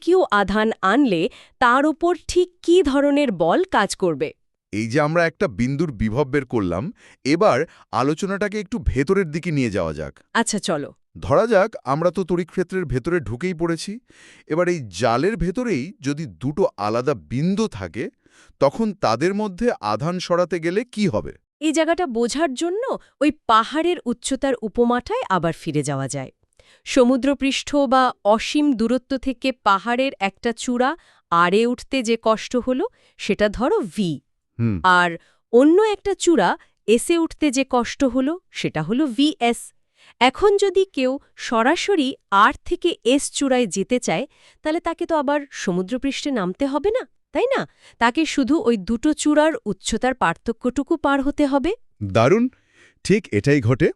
+q আধান আনলে তার ওপর ঠিক কী ধরনের বল কাজ করবে? এই যে আমরা একটা বিন্দুর বিভব বের করলাম, এবার আলোচনাটাকে একটু ভেতরের দিকে নিয়ে যাওয়া যাক। আচ্ছা, চলো। ধরা যাক আমরা তো তড়িৎক্ষেত্রের ভেতরে ঢুকেই পড়েছি। এবার এই জালের ভেতরেই যদি দুটো আলাদা বিন্দু থাকে, তখন তাদের মধ্যে আধান সরাতে গেলে কি হবে? এই জায়গাটা বোঝার জন্য ওই পাহাড়ের উচ্চতার উপমাটায় আবার ফিরে যাওয়া যায়। সমুদ্রপৃষ্ঠ বা অসীম দূরত্ব থেকে পাহাড়ের একটা চূড়া আড়ে উঠতে যে কষ্ট হলো, সেটা ধরো ভি। আর অন্য একটা চূড়া এসে উঠতে যে কষ্ট হলো, সেটা হলো VS। এখন যদি কেউ সরাসরি আর থেকে এস চূড়ায় যেতে চায়, তাহলে তাকে তো আবার সমুদ্রপৃষ্ঠে নামতে হবে না, তাই না? তাকে শুধু ওই দুটো চূড়ার উচ্চতার পার্থক্যটুকু পার হতে হবে। দারুণ, ঠিক এটাই ঘটে।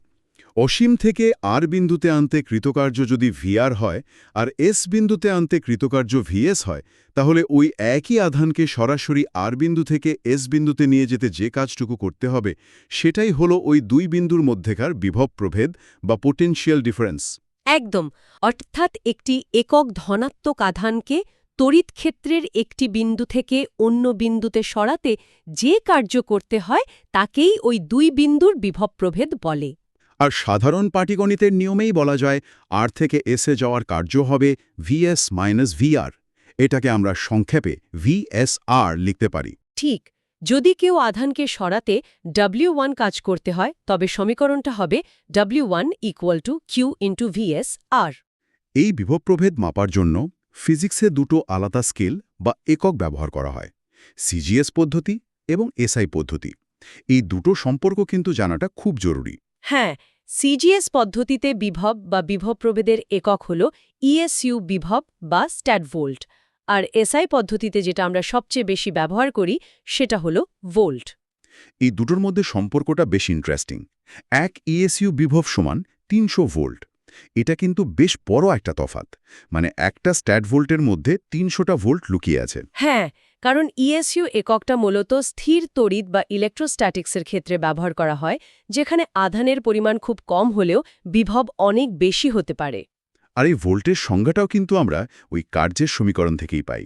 অসীম থেকে আর বিন্দুতে আনতে কৃতকার্য যদি VR হয় আর এস বিন্দুতে আনতে কৃতকার্য VS হয়, তাহলে ওই একই আধানকে সরাসরি আর বিন্দু থেকে এস বিন্দুতে নিয়ে যেতে যে কাজটুকু করতে হবে, সেটাই হলো ওই দুই বিন্দুর মধ্যেকার বিভব প্রভেদ বা পোটেনশিয়াল ডিফারেন্স। একদম। অর্থাৎ একটি একক ধনাত্মক আধানকে তড়িৎ ক্ষেত্রের একটি বিন্দু থেকে অন্য বিন্দুতে সরাতে যে কার্য করতে হয়, তাকেই ওই দুই বিন্দুর বিভব প্রভেদ বলে। আর সাধারণ পাটিগণিতের নিয়মেই বলা যায় আর থেকে এসে যাওয়ার কার্য হবে VS - VR। এটাকে আমরা সংক্ষেপে VSR লিখতে পারি। ঠিক। যদি কেউ আধানকে সরাতে W1 কাজ করতে হয়, তবে সমীকরণটা হবে W1 = Q × VSR। এই বিভব প্রভেদ মাপার জন্য ফিজিক্সে দুটো আলাদা স্কেল বা একক ব্যবহার করা হয়, CGS পদ্ধতি এবং SI পদ্ধতি। এই দুটো সম্পর্ক কিন্তু জানাটা খুব জরুরি। হ্যাঁ, CGS পদ্ধতিতে বিভব বা বিভব প্রভেদের একক হল ESU বিভব বা স্ট্যাটভোল্ট, আর SI পদ্ধতিতে যেটা আমরা সবচেয়ে বেশি ব্যবহার করি, সেটা হল ভোল্ট। এই দুটোর মধ্যে সম্পর্কটা বেশ ইন্টারেস্টিং। এক ESU বিভব সমান 300 ভোল্ট। এটা কিন্তু বেশ বড় একটা তফাৎ, মানে একটা স্ট্যাট ভোল্টের মধ্যে 300টা ভোল্ট লুকিয়ে আছে। হ্যাঁ, কারণ ESU এককটা মূলত স্থির তড়িৎ বা ইলেকট্রোস্ট্যাটিক্সের ক্ষেত্রে ব্যবহার করা হয়, যেখানে আধানের পরিমাণ খুব কম হলেও বিভব অনেক বেশি হতে পারে। আর এই ভোল্টের সংজ্ঞাটাও কিন্তু আমরা ওই কার্যের সমীকরণ থেকেই পাই।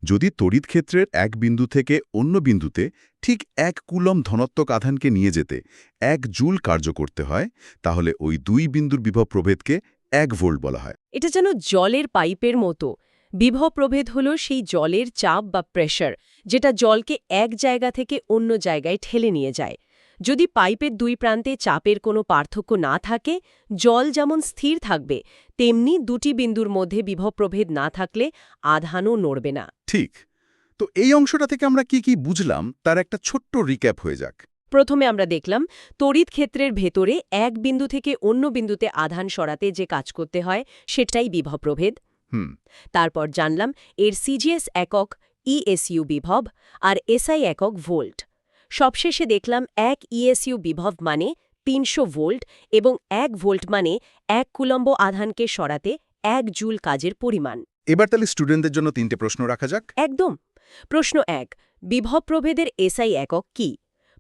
যদি তড়িৎ ক্ষেত্রের এক বিন্দু থেকে অন্য বিন্দুতে ঠিক 1 কুলম ধনাত্মক আধানকে নিয়ে যেতে 1 জুল কার্য করতে হয়, তাহলে ওই দুই বিন্দুর বিভব প্রভেদকে 1 ভোল্ট বলা হয়। এটা যেন জলের পাইপের মতো। বিভব প্রভেদ হল সেই জলের চাপ বা প্রেশার, যেটা জলকে এক জায়গা থেকে অন্য জায়গায় ঠেলে নিয়ে যায়। যদি পাইপের দুই প্রান্তে চাপের কোনো পার্থক্য না থাকে, জল যেমন স্থির থাকবে, তেমনি দুটি বিন্দুর মধ্যে বিভব প্রভেদ না থাকলে আধানও নড়বে না। ঠিক। তো এই অংশটা থেকে আমরা কি বুঝলাম তার একটা ছোট্ট রিক্যাপ হয়ে যাক। প্রথমে আমরা দেখলাম তড়িৎ ক্ষেত্রের ভেতরে এক বিন্দু থেকে অন্য বিন্দুতে আধান সরাতে যে কাজ করতে হয় সেটাই বিভব প্রভেদ। তারপর জানলাম এর সিজিএস একক ইএসইউ বিভব আর এসআই একক ভোল্ট। সবশেষে দেখলাম 1 ইএসইউ বিভব মানে 300 ভোল্ট এবং 1 ভোল্ট মানে 1 কুলম্ব আধানকে সরাতে 1 জুল কাজের পরিমাণ। এবার তাহলে স্টুডেন্টদের জন্য 3টে প্রশ্ন রাখা যাক। একদম। প্রশ্ন 1, বিভব প্রভেদের এসআই একক কি?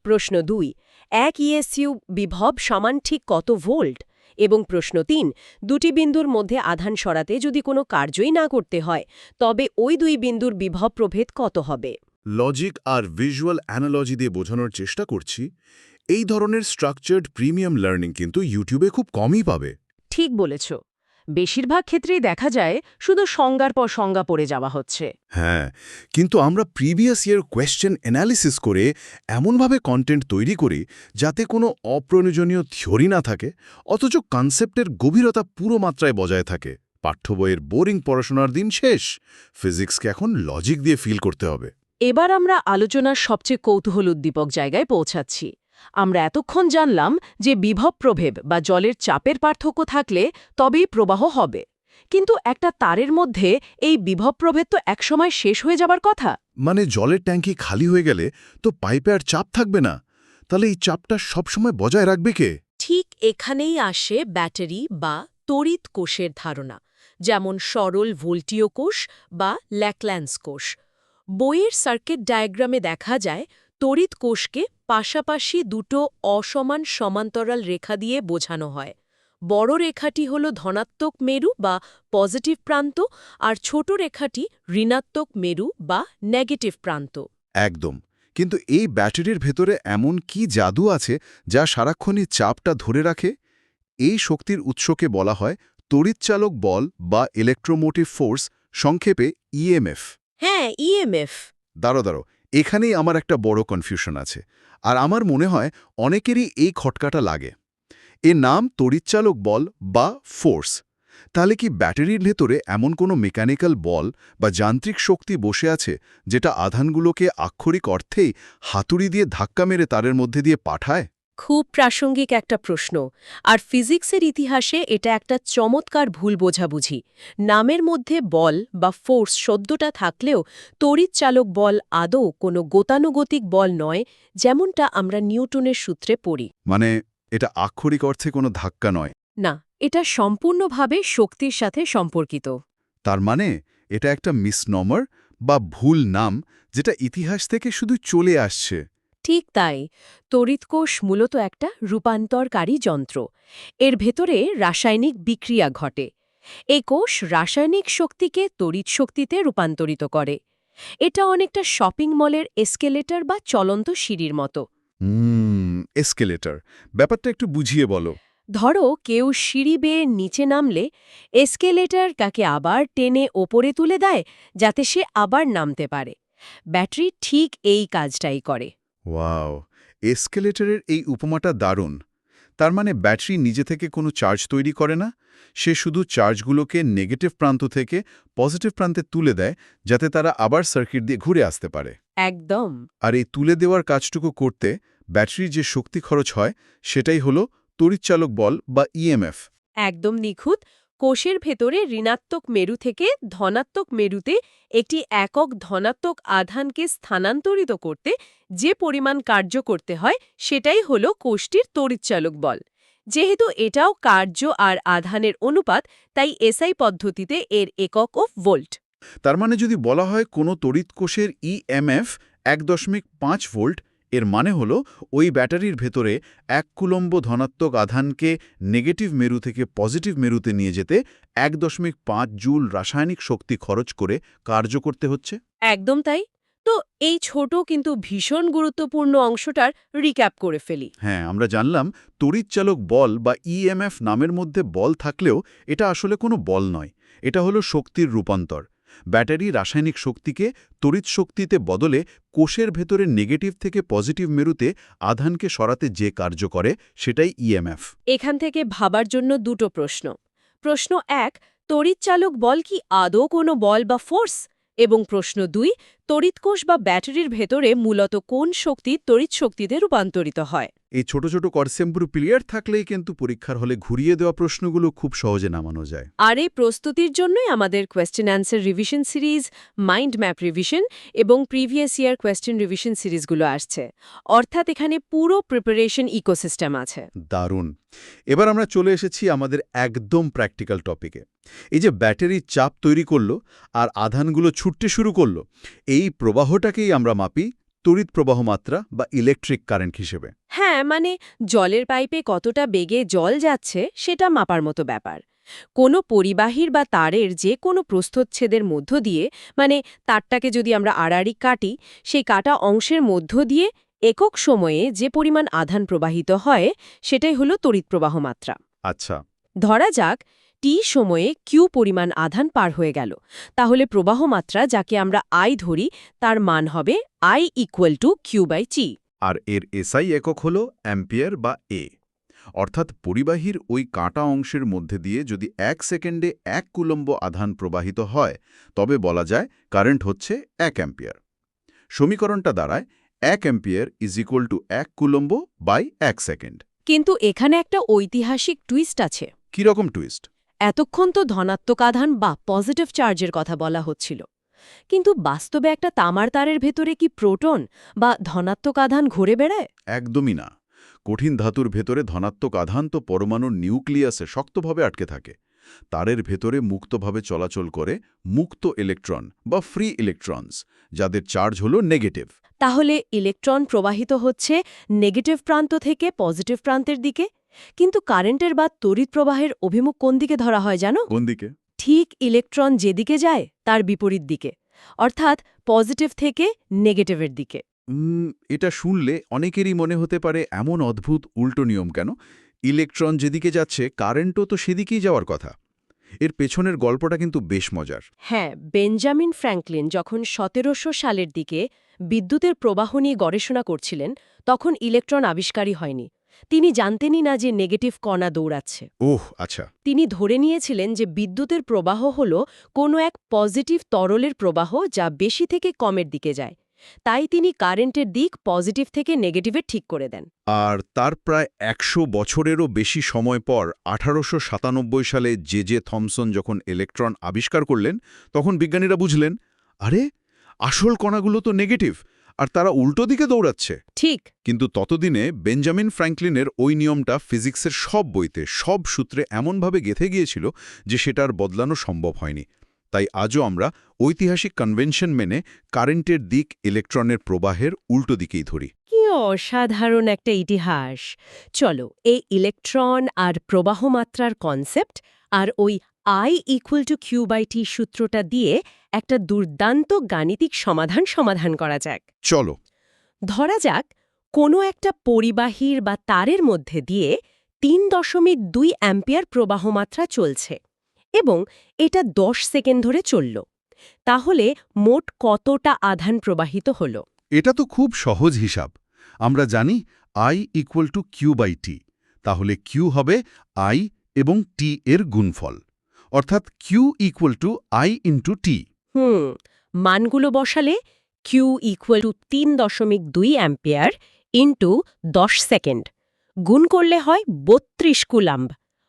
প্রশ্ন 2, 1 ইএসইউ বিভব সমান ঠিক কত ভোল্ট? এবং প্রশ্ন 3, দুটি বিন্দুর মধ্যে আধান সরাতে যদি কোনো কার্যই না করতে হয়, তবে ওই দুই বিন্দুর বিভব প্রভেদ কত হবে? লজিক আর ভিজুয়াল অ্যানালজি দিয়ে বোঝানোর চেষ্টা করছি। এই ধরনের স্ট্রাকচার্ড প্রিমিয়াম লার্নিং কিন্তু ইউটিউবে খুব কমই পাবে। ঠিক বলেছ। বেশিরভাগ ক্ষেত্রেই দেখা যায় শুধু সংজ্ঞার পর সংজ্ঞা পড়ে যাওয়া হচ্ছে। হ্যাঁ, কিন্তু আমরা প্রিভিয়াস ইয়ার কোয়েশ্চেন অ্যানালিসিস করে এমনভাবে কন্টেন্ট তৈরি করি যাতে কোনো অপ্রয়োজনীয় থিওরি না থাকে, অথচ কনসেপ্টের গভীরতা পুরো মাত্রায় বজায় থাকে। পাঠ্য বইয়ের বোরিং পড়াশোনার দিন শেষ, ফিজিক্সকে এখন লজিক দিয়ে ফিল করতে হবে। এবার আমরা আলোচনার সবচেয়ে কৌতূহল উদ্দীপক জায়গায় পৌঁছাচ্ছি। আমরা এতক্ষণ জানলাম যে বিভব প্রভেদ বা জলের চাপের পার্থক্য থাকলে তবেই প্রবাহ হবে। কিন্তু একটা তারের মধ্যে এই বিভব প্রভেদ তো একসময় শেষ হয়ে যাবার কথা। মানে জলের ট্যাঙ্কি খালি হয়ে গেলে তো পাইপে আর চাপ থাকবে না, তাহলে এই চাপটা সবসময় বজায় রাখবে কে? ঠিক এখানেই আসে ব্যাটারি বা তড়িৎ কোষের ধারণা, যেমন সরল ভোল্টীয় কোষ বা ল্যাকল্যান্স কোষ। বইয়ের সার্কিট ডায়াগ্রামে দেখা যায় তড়িৎ কোষকে পাশাপাশি দুটো অসমান সমান্তরাল রেখা দিয়ে বোঝানো হয়। বড় রেখাটি হল ধনাত্মক মেরু বা পজিটিভ প্রান্ত, আর ছোট রেখাটি ঋণাত্মক মেরু বা নেগেটিভ প্রান্ত। একদম। কিন্তু এই ব্যাটারির ভেতরে এমন কি জাদু আছে যা সারাক্ষণই চাপটা ধরে রাখে? এই শক্তির উৎসকে বলা হয় তড়িৎচালক বল বা ইলেকট্রোমোটিভ ফোর্স, সংক্ষেপে ইএমএফ। হ্যাঁ, ইএমএফ। দাঁড়ো, এখানেই আমার একটা বড় কনফিউশন আছে, আর আমার মনে হয় অনেকেরই এই খটকাটা লাগে। এর নাম তড়িৎচালক বল বা ফোর্স। তাহলে কি ব্যাটারির ভেতরে এমন কোনো মেকানিক্যাল বল বা যান্ত্রিক শক্তি বসে আছে যেটা আধানগুলোকে আক্ষরিক অর্থেই হাতুড়ি দিয়ে ধাক্কা মেরে তারের মধ্যে দিয়ে পাঠায়? খুব প্রাসঙ্গিক একটা প্রশ্ন, আর ফিজিক্সের ইতিহাসে এটা একটা চমৎকার ভুল বোঝাবুঝি। নামের মধ্যে বল বা ফোর্স শব্দটা থাকলেও তড়িৎচালক বল আদৌ কোনো গতানুগতিক বল নয়, যেমনটা আমরা নিউটনের সূত্রে পড়ি। মানে এটা আক্ষরিক অর্থে কোনো ধাক্কা নয়? না, এটা সম্পূর্ণভাবে শক্তির সাথে সম্পর্কিত। তার মানে এটা একটা মিসনমার বা ভুল নাম যেটা ইতিহাস থেকে শুধু চলে আসছে। ঠিক তাই। তড়িৎকোষ মূলত একটা রূপান্তরকারী যন্ত্র। এর ভেতরে রাসায়নিক বিক্রিয়া ঘটে। এই কোষ রাসায়নিক শক্তিকে তড়িৎ শক্তিতে রূপান্তরিত করে। এটা অনেকটা শপিং মলের এসকেলেটর বা চলন্ত সিঁড়ির মতো। এসকেলেটর, ব্যাপারটা একটু বুঝিয়ে বলো। ধরো কেউ সিঁড়ি বেয়ে নিচে নামলে এসকেলেটর তাকে আবার টেনে ওপরে তুলে দেয় যাতে সে আবার নামতে পারে। ব্যাটারি ঠিক এই কাজটাই করে। ওয়াও, এসকেলেটরের এই উপমাটা দারুণ। তার মানে ব্যাটারি নিজে থেকে কোনো চার্জ তৈরি করে না, সে শুধু চার্জগুলোকে নেগেটিভ প্রান্ত থেকে পজিটিভ প্রান্তে তুলে দেয় যাতে তারা আবার সার্কিট দিয়ে ঘুরে আসতে পারে। একদম। আর এই তুলে দেওয়ার কাজটুকু করতে ব্যাটারির যে শক্তি খরচ হয় সেটাই হলো তড়িৎচালক বল বা ইএমএফ। একদম নিখুঁত। কোষের ভেতরে ঋণাত্মক মেরু থেকে ধনাত্মক মেরুতে একটি একক ধনাত্মক আধানকে স্থানান্তরিত করতে যে পরিমাণ কার্য করতে হয় সেটাই হল কোষটির তড়িৎচালক বল। যেহেতু এটাও কার্য আর আধানের অনুপাত, তাই এসআই পদ্ধতিতে এর একক ও ভোল্ট। তার মানে যদি বলা হয় কোনো তড়িৎ কোষের ইএমএফ 1.5 ভোল্ট এর মানে হলো ওই ব্যাটারির ভেতরে 1 কুলম্ব ধনাত্মক আধানকে নেগেটিভ মেরু থেকে পজিটিভ মেরুতে নিয়ে যেতে 1.5 জুল রাসায়নিক শক্তি খরচ করে কার্য করতে হচ্ছে। একদম তাই। তো এই ছোট কিন্তু ভীষণ গুরুত্বপূর্ণ অংশটার রিক্যাপ করে ফেলি। হ্যাঁ, আমরা জানলাম তড়িৎচালক বল বা ইএমএফ নামের মধ্যে বল থাকলেও এটা আসলে কোনো বল নয়, এটা হলো শক্তির রূপান্তর। ব্যাটারি রাসায়নিক শক্তিকে তড়িৎ শক্তিতে বদলে কোষের ভেতরে নেগেটিভ থেকে পজিটিভ মেরুতে আধানকে সরাতে যে কার্য করে সেটাই ইএমএফ। এখান থেকে ভাবার জন্য দুটো প্রশ্ন। প্রশ্ন 1, তড়িৎচালক বল কি আদৌ কোনো বল বা ফোর্স? এবং প্রশ্ন 2, তড়িৎকোষ বা ব্যাটারির ভেতরে মূলত কোন শক্তি তড়িৎ শক্তিতে রূপান্তরিত হয়? এই ছোট ছোট কনসেপ্ট ক্লিয়ার থাকলেই কিন্তু পরীক্ষার হলে ঘুরিয়ে দেওয়া প্রশ্নগুলো খুব সহজে নামানো যায়। আর এই প্রস্তুতির জন্যই আমাদের question answer revision series, mind map revision এবং প্রিভিয়াস ইয়ার কোয়েশ্চেন রিভিশন সিরিজগুলো আসছে। অর্থাৎ এখানে পুরো প্রিপারেশন ইকোসিস্টেম আছে। দারুণ। এবার আমরা চলে এসেছি আমাদের একদম প্র্যাকটিক্যাল টপিকে। এই যে ব্যাটারি চাপ তৈরি করলো আর আধানগুলো ছুটতে শুরু করলো, এই প্রবাহটাকেই আমরা মাপি তড়িৎ প্রবাহ মাত্রা বা ইলেকট্রিক কারেন্ট হিসেবে। হ্যাঁ, মানে জলের পাইপে কতটা বেগে জল যাচ্ছে সেটা মাপার মতো ব্যাপার। কোনো পরিবাহীর বা তারের যে কোনো প্রস্থচ্ছেদের মধ্য দিয়ে, মানে তারটাকে যদি আমরা আড়াআড়ি কাটি, সেই কাটা অংশের মধ্য দিয়ে একক সময়ে যে পরিমাণ আধান প্রবাহিত হয় সেটাই হলো তড়িৎ প্রবাহ মাত্রা। আচ্ছা, ধরা যাক টি সময়ে কিউ পরিমাণ আধান পার হয়ে গেল, তাহলে প্রবাহ মাত্রা, যাকে আমরা আই ধরি, তার মান হবে I = Q/T। আর এর এসআই একক হল অ্যাম্পিয়ার বা এ। অর্থাৎ পরিবাহীর ওই কাটা অংশের মধ্যে দিয়ে যদি 1 সেকেন্ডে 1 কুলম্ব আধান প্রবাহিত হয়, তবে বলা যায় কারেন্ট হচ্ছে 1 অ্যাম্পিয়ার। সমীকরণটা দাঁড়ায় 1 অ্যাম্পিয়ার = 1 কুলম্ব বাই 1 সেকেন্ড। কিন্তু এখানে একটা ঐতিহাসিক টুইস্ট আছে। কীরকম টুইস্ট? এতক্ষণ তো ধনাত্মক আধান বা পজিটিভ চার্জের কথা বলা হচ্ছিল, কিন্তু বাস্তবে একটা তামার তারের ভেতরে কি প্রোটন বা ধনাত্মক আধান ঘুরে বেড়ায়? একদমই না। কঠিন ধাতুর ভেতরে ধনাত্মক আধান তো পরমাণুর নিউক্লিয়াসে শক্তভাবে আটকে থাকে। তারের ভেতরে মুক্তভাবে চলাচল করে মুক্ত ইলেকট্রন বা ফ্রি ইলেকট্রনস, যাদের চার্জ হলো নেগেটিভ। তাহলে ইলেকট্রন প্রবাহিত হচ্ছে নেগেটিভ প্রান্ত থেকে পজিটিভ প্রান্তের দিকে। কিন্তু কারেন্টের বা তড়িৎ প্রবাহের অভিমুখ কোন দিকে ধরা হয় জানো? কোন দিকে? ঠিক ইলেকট্রন যেদিকে যায় তার বিপরীত দিকে, অর্থাৎ পজিটিভ থেকে নেগেটিভের দিকে। এটা শুনলে অনেকেরই মনে হতে পারে এমন অদ্ভুত উল্টো নিয়ম কেন? ইলেকট্রন যেদিকে যাচ্ছে কারেন্টও তো সেদিকেই যাওয়ার কথা। এর পেছনের গল্পটা কিন্তু বেশ মজার। হ্যাঁ, বেঞ্জামিন ফ্র্যাঙ্কলিন যখন 1700 সালের দিকে বিদ্যুতের প্রবাহ নিয়ে গবেষণা করছিলেন, তখন ইলেকট্রন আবিষ্কারই হয়নি। তিনি জানতেনই না যে নেগেটিভ কণা দৌড়াচ্ছে। ওহ আচ্ছা। তিনি ধরে নিয়েছিলেন যে বিদ্যুতের প্রবাহ হল কোনো এক পজিটিভ তরলের প্রবাহ যা বেশি থেকে কমের দিকে যায়। তাই তিনি কারেন্টের দিক পজিটিভ থেকে নেগেটিভে ঠিক করে দেন। আর তার প্রায় 100 বছরেরও বেশি সময় পর 1897 সালে জে থমসন যখন ইলেকট্রন আবিষ্কার করলেন, তখন বিজ্ঞানীরা বুঝলেন, আরে আসল কণাগুলো তো নেগেটিভ আর তারা উল্টো দিকে দৌড়াচ্ছে। ঠিক। কিন্তু ততদিনে বেঞ্জামিন ফ্র্যাঙ্কলিনের ওই নিয়মটা ফিজিক্সের সব বইতে, সব সূত্রে এমনভাবে গেঁথে গিয়েছিল যে সেটার বদলানো সম্ভব হয়নি। তাই আজও আমরা ঐতিহাসিক কনভেনশন মেনে কারেন্টের দিক ইলেকট্রনের প্রবাহের উল্টো দিকেই ধরি। কি অসাধারণ একটা ইতিহাস! চলো, এই ইলেকট্রন আর প্রবাহ মাত্রার কনসেপ্ট আর ওই I = Q/T সূত্রটা দিয়ে একটা দুর্দান্ত গাণিতিক সমাধান করা যাক। চলো। ধরা যাক কোনো একটা পরিবাহীর বা তারের মধ্যে দিয়ে 3.2 অ্যাম্পিয়ার প্রবাহমাত্রা চলছে এবং এটা 10 সেকেন্ড ধরে চলল। তাহলে মোট কতটা আধান প্রবাহিত হল? এটা তো খুব সহজ হিসাব। আমরা জানি I = Q/T, তাহলে Q হবে I এবং T এর গুণফল, অর্থাৎ Q = I × T। মানগুলো বসালে Q = 3.2 অ্যাম্পিয়ার ইন্টু 10 সেকেন্ড গুণ করলে হয় 32 কুলাম্ব,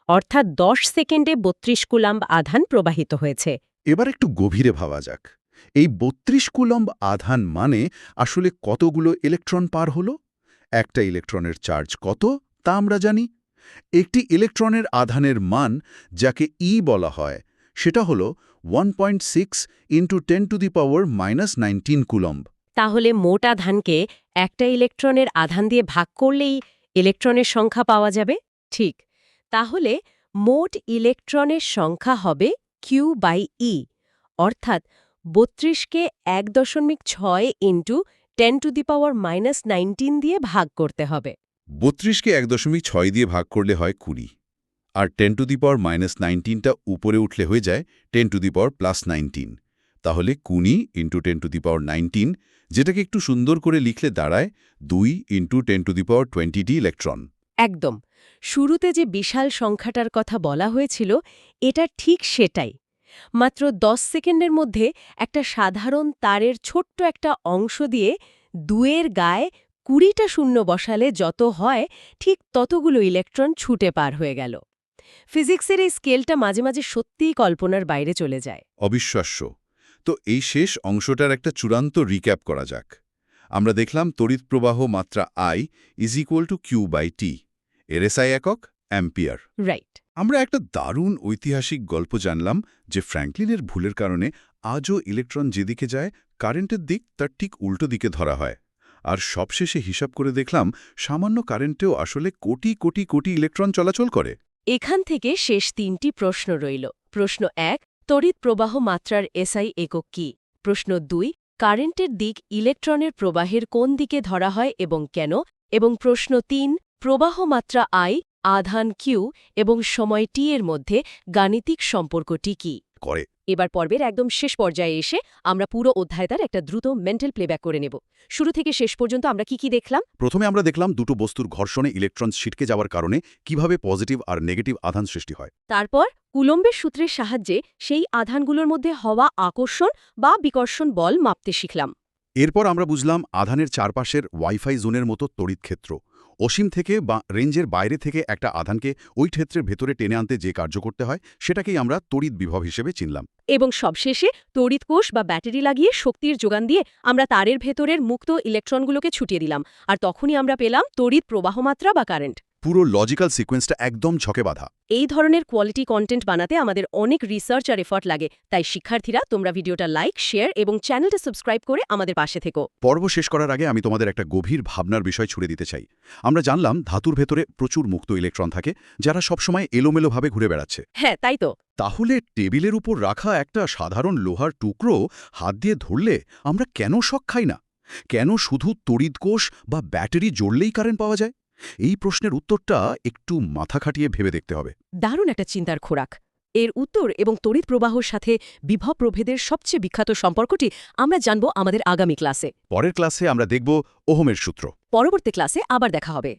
অর্থাৎ 10 সেকেন্ডে 32 কুলাম্ব আধান প্রবাহিত হয়েছে। এবার একটু গভীরে ভাবা যাক, এই 32 কুলম্ব আধান মানে আসলে কতগুলো ইলেকট্রন পার হলো? একটা ইলেকট্রনের চার্জ কত তা আমরা জানি। একটি ইলেকট্রনের আধানের মান, যাকে E বলা হয়, সেটা হলো 1.6 × 10⁻⁻⁹ কুলম্ব। তাহলে মোট আধানকে একটা ইলেকট্রনের আধান দিয়ে ভাগ করলেই ইলেকট্রনের সংখ্যা পাওয়া যাবে? ঠিক। তাহলে মোট ইলেকট্রনের সংখ্যা হবে Q/E, অর্থাৎ 32কে 1.6 ইন্টু 10⁻⁻19 দিয়ে ভাগ করতে হবে। 32কে 1.6 দিয়ে ভাগ করলে হয় 20, আর 10⁻⁻19টা উপরে উঠলে হয়ে যায় 10⁻+19। তাহলে 20 ইন্টু 10⁻19, যেটাকে একটু সুন্দর করে লিখলে দাঁড়ায় 2 ইন্টু 10⁻20 ইলেকট্রন। একদম। শুরুতে যে বিশাল সংখ্যাটার কথা বলা হয়েছিল, এটা ঠিক সেটাই। মাত্র 10 সেকেন্ডের মধ্যে একটা সাধারণ তারের ছোট্ট একটা অংশ দিয়ে 2-এর গায়ে 20টা শূন্য বসালে যত হয়, ঠিক ততগুলো ইলেকট্রন ছুটে পার হয়ে গেল। ফিজিক্সের এই স্কেলটা মাঝে মাঝে সত্যিই কল্পনার বাইরে চলে যায়। অবিশ্বাস্য। তো এই শেষ অংশটার একটা চূড়ান্ত রিক্যাপ করা যাক। আমরা দেখলাম তড়িৎ প্রবাহ মাত্রা I = Q/T, এর SI একক অ্যাম্পিয়ার। রাইট। আমরা একটা দারুণ ঐতিহাসিক গল্প জানলাম যে ফ্র্যাঙ্কলিনের ভুলের কারণে আজও ইলেকট্রন যেদিকে যায়, কারেন্টের দিক তার ঠিক উল্টো দিকে ধরা হয়। আর সবশেষে হিসাব করে দেখলাম সামান্য কারেন্টেও আসলে কোটি কোটি কোটি ইলেকট্রন চলাচল করে। এখান থেকে শেষ 3টি প্রশ্ন রইল। প্রশ্ন 1, তড়িৎ প্রবাহ মাত্রার SI একক কী? প্রশ্ন 2, কারেন্টের দিক ইলেকট্রনের প্রবাহের কোন দিকে ধরা হয় এবং কেন? এবং প্রশ্ন 3, প্রবাহ মাত্রা I, আধান Q এবং সময় T এর মধ্যে গাণিতিক সম্পর্কটি কী? করে এবার পর্বের একদম শেষ পর্যায়ে এসে আমরা পুরো অধ্যায়টার একটা দ্রুত মেন্টাল প্লেব্যাক করে নেব। শুরু থেকে শেষ পর্যন্ত আমরা কি দেখলাম? প্রথমে আমরা দেখলাম দুটো বস্তুর ঘর্ষণে ইলেকট্রন ছিটকে যাওয়ার কারণে কিভাবে পজিটিভ আর নেগেটিভ আধান সৃষ্টি হয়। তারপর কুলম্বের সূত্রের সাহায্যে সেই আধানগুলোর মধ্যে হওয়া আকর্ষণ বা বিকর্ষণ বল মাপতে শিখলাম। এরপর আমরা বুঝলাম আধানের চারপাশের ওয়াইফাই জোনের মতো তড়িৎ ক্ষেত্র। অসীম থেকে বা রেঞ্জের বাইরে থেকে একটা আধানকে ওই ক্ষেত্রের ভেতরে টেনে আনতে যে কার্য করতে হয়, সেটাকেই আমরা তড়িৎ বিভব হিসেবে চিনলাম। এবং সবশেষে তড়িৎ কোষ বা ব্যাটারি লাগিয়ে শক্তির যোগান দিয়ে আমরা তারের ভেতরের মুক্ত ইলেকট্রনগুলোকে ছুটিয়ে দিলাম, আর তখনই আমরা পেলাম তড়িৎ প্রবাহমাত্রা বা কারেন্ট। পুরো লজিক্যাল সিকোয়েন্সটা একদম ছকে বাঁধা। এই ধরনের কোয়ালিটি কন্টেন্ট বানাতে আমাদের অনেক রিসার্চ আর এফর্ট লাগে, তাই শিক্ষার্থীরা তোমরা ভিডিওটা লাইক, শেয়ার এবং চ্যানেলটা সাবস্ক্রাইব করে আমাদের পাশে থেকো। পর্ব শেষ করার আগে আমি তোমাদের একটা গভীর ভাবনার বিষয় ছুড়ে দিতে চাই। আমরা জানলাম ধাতুর ভেতরে প্রচুর মুক্ত ইলেকট্রন থাকে, যারা সবসময় এলোমেলোভাবে ঘুরে বেড়াচ্ছে। হ্যাঁ, তাই তো। তাহলে টেবিলের উপর রাখা একটা সাধারণ লোহার টুকরো হাত দিয়ে ধরলে আমরা কেন শক খাই না? কেন শুধু তড়িৎ কোষ বা ব্যাটারি জড়লেই কারেন্ট পাওয়া যায়? এই প্রশ্নের উত্তরটা একটু মাথা খাটিয়ে ভেবে দেখতে হবে। দারুণ একটা চিন্তার খোরাক। এর উত্তর এবং তড়িৎ প্রবাহর সাথে বিভব প্রভেদের সবচেয়ে বিখ্যাত সম্পর্কটি আমরা জানব আমাদের আগামী ক্লাসে। পরের ক্লাসে আমরা দেখব ওহমের সূত্র। পরবর্তী ক্লাসে আবার দেখা হবে।